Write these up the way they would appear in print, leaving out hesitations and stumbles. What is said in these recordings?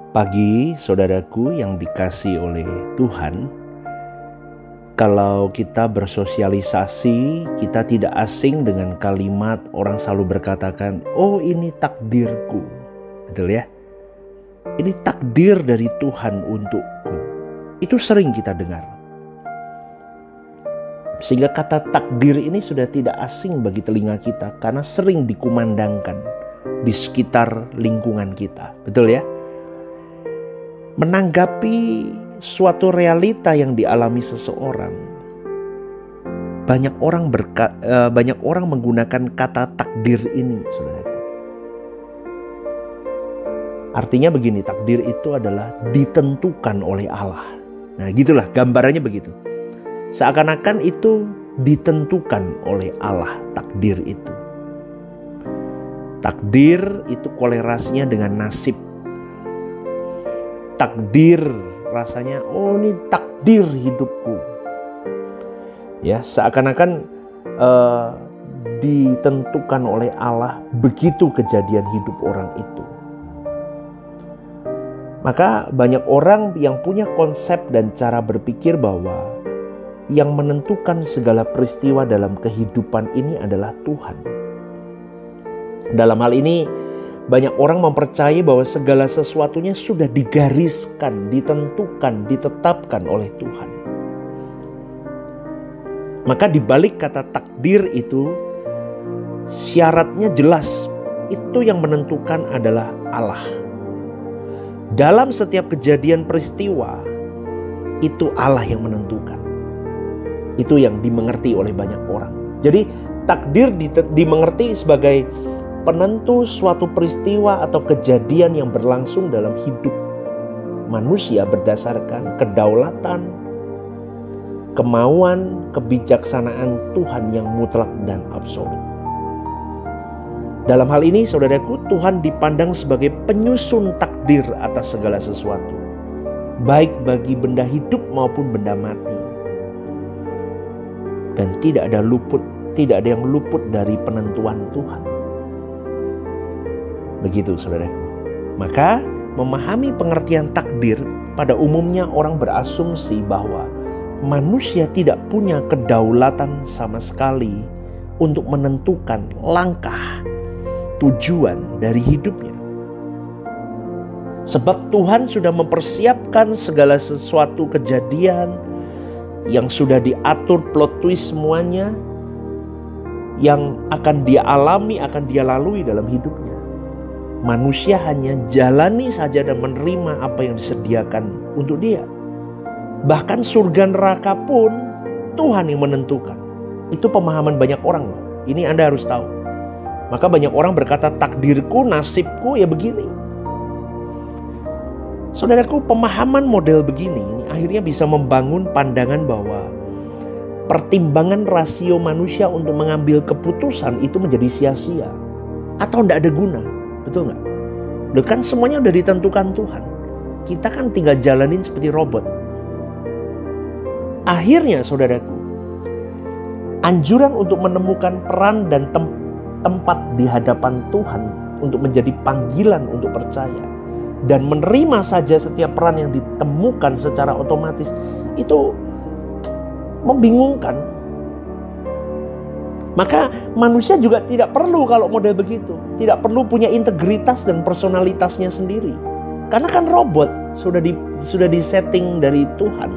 Pagi saudaraku yang dikasihi oleh Tuhan, kalau kita bersosialisasi, kita tidak asing dengan kalimat orang selalu berkatakan, "Oh, ini takdirku." Betul ya? Ini takdir dari Tuhan untukku. Itu sering kita dengar. Sehingga kata takdir ini sudah tidak asing bagi telinga kita karena sering dikumandangkan di sekitar lingkungan kita. Betul ya? Menanggapi suatu realita yang dialami seseorang, banyak orang menggunakan kata takdir ini, saudara. Artinya begini, takdir itu adalah ditentukan oleh Allah. Nah, gitulah gambarannya begitu. Seakan-akan itu ditentukan oleh Allah, takdir itu. Takdir itu kolerasinya dengan nasib. Takdir rasanya, oh ini takdir hidupku. Ya, seakan-akan ditentukan oleh Allah, begitu kejadian hidup orang itu. Maka banyak orang yang punya konsep dan cara berpikir bahwa yang menentukan segala peristiwa dalam kehidupan ini adalah Tuhan. Dalam hal ini, banyak orang mempercayai bahwa segala sesuatunya sudah digariskan, ditentukan, ditetapkan oleh Tuhan. Maka di balik kata takdir itu, syaratnya jelas, itu yang menentukan adalah Allah. Dalam setiap kejadian peristiwa, itu Allah yang menentukan. Itu yang dimengerti oleh banyak orang. Jadi takdir dimengerti sebagai penentu suatu peristiwa atau kejadian yang berlangsung dalam hidup manusia berdasarkan kedaulatan, kemauan, kebijaksanaan Tuhan yang mutlak dan absolut. Dalam hal ini, saudaraku, Tuhan dipandang sebagai penyusun takdir atas segala sesuatu, baik bagi benda hidup maupun benda mati. Dan tidak ada yang luput dari penentuan Tuhan. Begitu, saudaraku. Maka memahami pengertian takdir, pada umumnya orang berasumsi bahwa manusia tidak punya kedaulatan sama sekali untuk menentukan langkah tujuan dari hidupnya. Sebab Tuhan sudah mempersiapkan segala sesuatu kejadian yang sudah diatur plot twist semuanya, yang akan dia alami, akan dia lalui dalam hidupnya. Manusia hanya jalani saja dan menerima apa yang disediakan untuk dia. Bahkan surga neraka pun Tuhan yang menentukan. Itu pemahaman banyak orang loh. Ini Anda harus tahu. Maka banyak orang berkata takdirku, nasibku ya begini. Saudaraku, pemahaman model begini ini akhirnya bisa membangun pandangan bahwa pertimbangan rasio manusia untuk mengambil keputusan itu menjadi sia-sia atau tidak ada guna. Betul nggak? Loh kan semuanya udah ditentukan Tuhan. Kita kan tinggal jalanin seperti robot. Akhirnya saudaraku, anjuran untuk menemukan peran dan tempat di hadapan Tuhan untuk menjadi panggilan untuk percaya dan menerima saja setiap peran yang ditemukan secara otomatis itu membingungkan. Maka manusia juga tidak perlu kalau model begitu. Tidak perlu punya integritas dan personalitasnya sendiri. Karena kan robot sudah disetting dari Tuhan.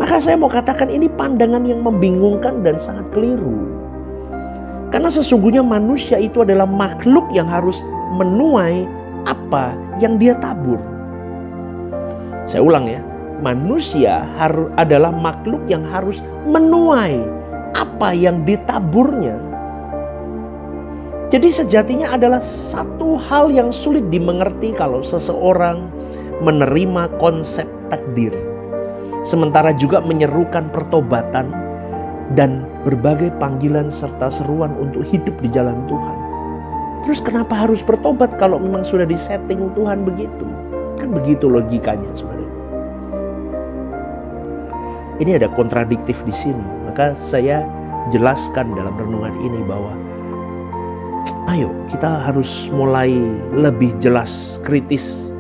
Maka saya mau katakan ini pandangan yang membingungkan dan sangat keliru. Karena sesungguhnya manusia itu adalah makhluk yang harus menuai apa yang dia tabur. Saya ulang ya. Manusia adalah makhluk yang harus menuai apa yang ditaburnya. Jadi sejatinya adalah satu hal yang sulit dimengerti kalau seseorang menerima konsep takdir, sementara juga menyerukan pertobatan dan berbagai panggilan serta seruan untuk hidup di jalan Tuhan. Terus kenapa harus bertobat kalau memang sudah disetting Tuhan begitu? Kan begitu logikanya, saudara. Ini ada kontradiktif di sini. Maka saya jelaskan dalam renungan ini bahwa ayo kita harus mulai lebih jelas kritis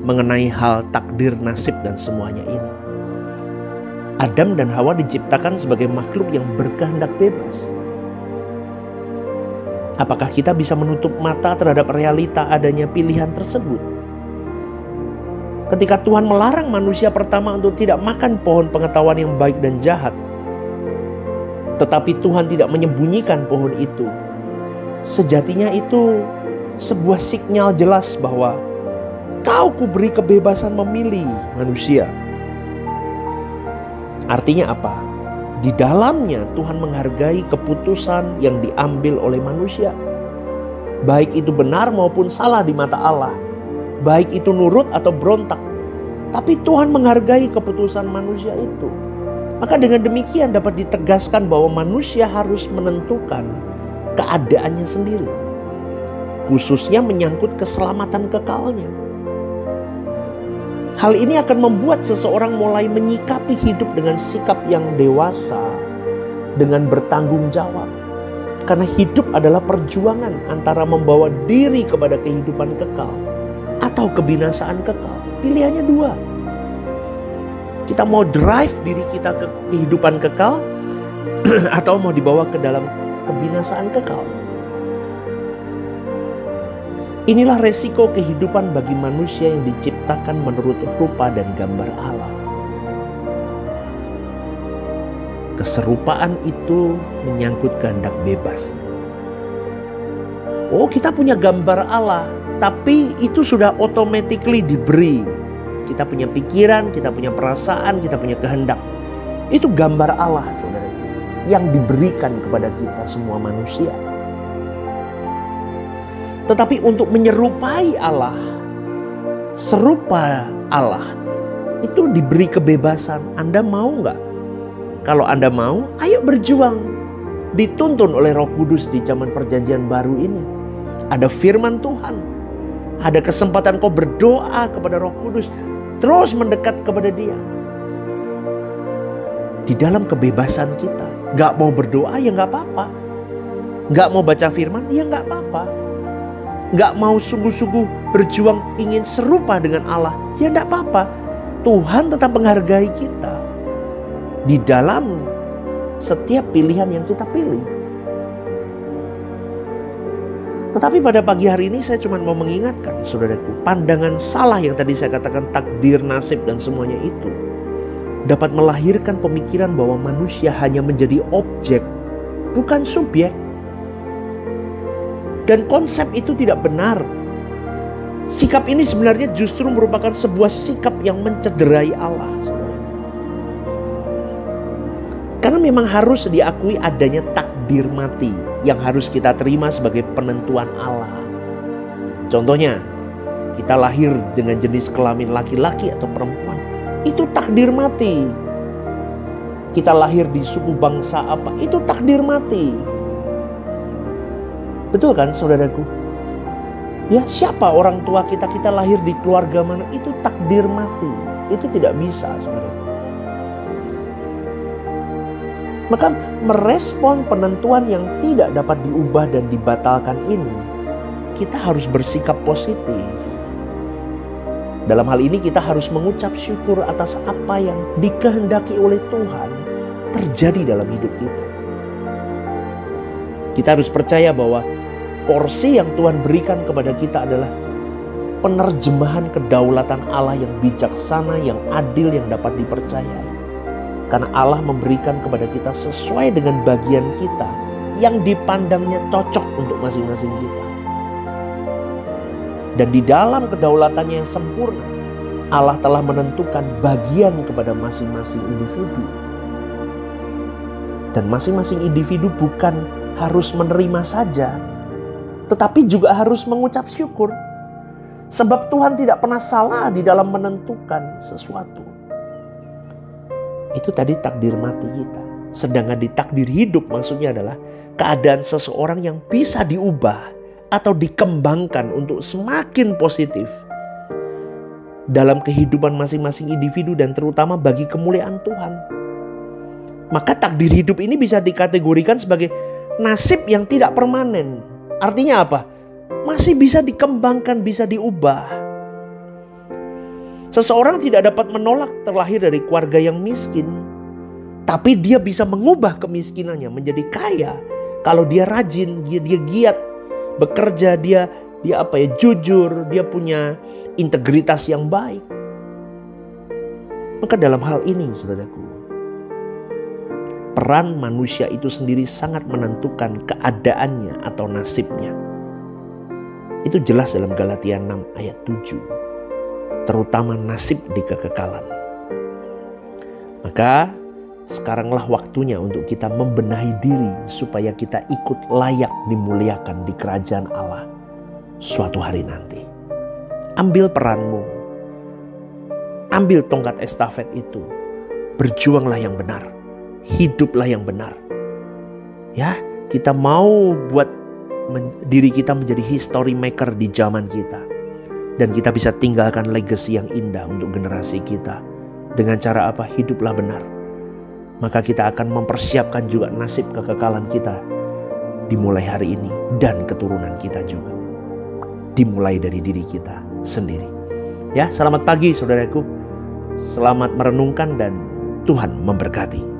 mengenai hal takdir, nasib, dan semuanya ini. Adam dan Hawa diciptakan sebagai makhluk yang berkehendak bebas. Apakah kita bisa menutup mata terhadap realita adanya pilihan tersebut? Ketika Tuhan melarang manusia pertama untuk tidak makan pohon pengetahuan yang baik dan jahat, tetapi Tuhan tidak menyembunyikan pohon itu, sejatinya itu sebuah sinyal jelas bahwa Kau kuberi kebebasan memilih manusia. Artinya apa? Di dalamnya Tuhan menghargai keputusan yang diambil oleh manusia. Baik itu benar maupun salah di mata Allah. Baik itu nurut atau berontak. Tapi Tuhan menghargai keputusan manusia itu. Maka dengan demikian dapat ditegaskan bahwa manusia harus menentukan keadaannya sendiri. Khususnya menyangkut keselamatan kekalnya. Hal ini akan membuat seseorang mulai menyikapi hidup dengan sikap yang dewasa, dengan bertanggung jawab. Karena hidup adalah perjuangan antara membawa diri kepada kehidupan kekal atau kebinasaan kekal. Pilihannya dua. Kita mau drive diri kita ke kehidupan kekal atau mau dibawa ke dalam kebinasaan kekal. Inilah resiko kehidupan bagi manusia yang diciptakan menurut rupa dan gambar Allah. Keserupaan itu menyangkut kehendak bebas. Oh, kita punya gambar Allah, tapi itu sudah automatically diberi. Kita punya pikiran, kita punya perasaan, kita punya kehendak. Itu gambar Allah, saudara, yang diberikan kepada kita semua manusia. Tetapi untuk menyerupai Allah, serupa Allah, itu diberi kebebasan. Anda mau nggak? Kalau Anda mau, ayo berjuang. Dituntun oleh Roh Kudus di zaman perjanjian baru ini. Ada firman Tuhan. Ada kesempatan kau berdoa kepada Roh Kudus. Terus mendekat kepada Dia. Di dalam kebebasan kita. Nggak mau berdoa ya nggak apa-apa. Nggak mau baca firman ya nggak apa-apa. Gak mau sungguh-sungguh berjuang ingin serupa dengan Allah, ya gak apa-apa. Tuhan tetap menghargai kita di dalam setiap pilihan yang kita pilih. Tetapi pada pagi hari ini saya cuma mau mengingatkan, saudaraku, pandangan salah yang tadi saya katakan takdir, nasib, dan semuanya itu dapat melahirkan pemikiran bahwa manusia hanya menjadi objek, bukan subjek. Dan konsep itu tidak benar. Sikap ini sebenarnya justru merupakan sebuah sikap yang mencederai Allah, saudara. Karena memang harus diakui adanya takdir mati yang harus kita terima sebagai penentuan Allah. Contohnya, kita lahir dengan jenis kelamin laki-laki atau perempuan. Itu takdir mati. Kita lahir di suku bangsa apa, itu takdir mati. Betul kan, saudaraku? Ya, siapa orang tua kita, kita lahir di keluarga mana, itu takdir mati. Itu tidak bisa, saudaraku. Maka merespon penentuan yang tidak dapat diubah dan dibatalkan ini, kita harus bersikap positif. Dalam hal ini kita harus mengucap syukur atas apa yang dikehendaki oleh Tuhan terjadi dalam hidup kita. Kita harus percaya bahwa porsi yang Tuhan berikan kepada kita adalah penerjemahan kedaulatan Allah yang bijaksana, yang adil, yang dapat dipercayai. Karena Allah memberikan kepada kita sesuai dengan bagian kita yang dipandangnya cocok untuk masing-masing kita. Dan di dalam kedaulatannya yang sempurna, Allah telah menentukan bagian kepada masing-masing individu. Dan masing-masing individu bukan harus menerima saja, tetapi juga harus mengucap syukur. Sebab Tuhan tidak pernah salah di dalam menentukan sesuatu. Itu tadi takdir mati kita. Sedangkan di takdir hidup maksudnya adalah keadaan seseorang yang bisa diubah atau dikembangkan untuk semakin positif dalam kehidupan masing-masing individu dan terutama bagi kemuliaan Tuhan. Maka takdir hidup ini bisa dikategorikan sebagai nasib yang tidak permanen. Artinya apa? Masih bisa dikembangkan, bisa diubah. Seseorang tidak dapat menolak terlahir dari keluarga yang miskin, tapi dia bisa mengubah kemiskinannya menjadi kaya kalau dia rajin, dia giat bekerja, dia jujur, dia punya integritas yang baik. Maka dalam hal ini, saudaraku, peran manusia itu sendiri sangat menentukan keadaannya atau nasibnya. Itu jelas dalam Galatia 6 ayat 7. Terutama nasib di kekekalan. Maka sekaranglah waktunya untuk kita membenahi diri supaya kita ikut layak dimuliakan di kerajaan Allah suatu hari nanti. Ambil peranmu. Ambil tongkat estafet itu. Berjuanglah yang benar. Hiduplah yang benar. Ya, kita mau buat diri kita menjadi history maker di zaman kita. Dan kita bisa tinggalkan legacy yang indah untuk generasi kita. Dengan cara apa? Hiduplah benar. Maka kita akan mempersiapkan juga nasib kekekalan kita. Dimulai hari ini dan keturunan kita juga. Dimulai dari diri kita sendiri. Ya, selamat pagi saudaraku. Selamat merenungkan dan Tuhan memberkati.